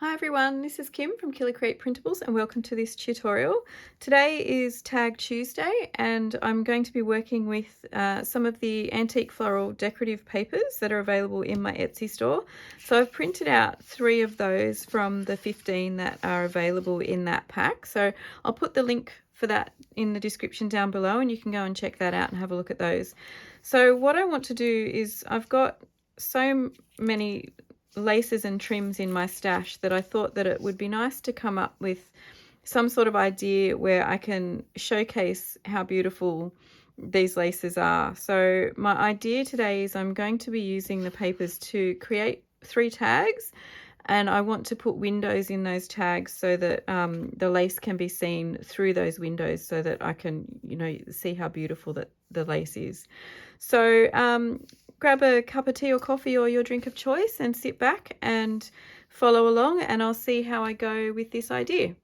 Hi everyone, this is Kim from KILA Printables and welcome to this tutorial. Today is Tag Tuesday and I'm going to be working with some of the Antique Floral Decorative Papers that are available in my Etsy store. So I've printed out 3 of those from the 15 that are available in that pack. So I'll put the link for that in the description down below and you can go and check that out and have a look at those. So what I want to do is I've got so many laces and trims in my stash that I thought that it would be nice to come up with some sort of idea where I can showcase how beautiful these laces are. So my idea today is I'm going to be using the papers to create 3 tags, and I want to put windows in those tags so that the lace can be seen through those windows so that I can, see how beautiful that the lace is. So grab a cup of tea or coffee or your drink of choice and sit back and follow along, and I'll see how I go with this idea.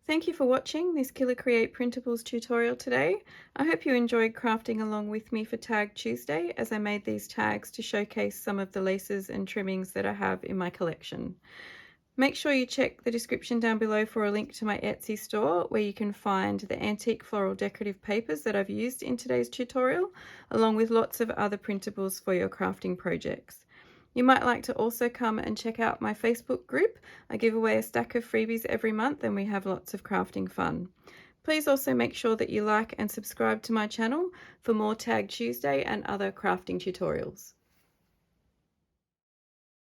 Thank you for watching this KILA Create Printables tutorial today. I hope you enjoyed crafting along with me for Tag Tuesday as I made these tags to showcase some of the laces and trimmings that I have in my collection. Make sure you check the description down below for a link to my Etsy store where you can find the Antique Floral Decorative Papers that I've used in today's tutorial, along with lots of other printables for your crafting projects. You might like to also come and check out my Facebook group. I give away a stack of freebies every month and we have lots of crafting fun. Please also make sure that you like and subscribe to my channel for more Tag Tuesday and other crafting tutorials.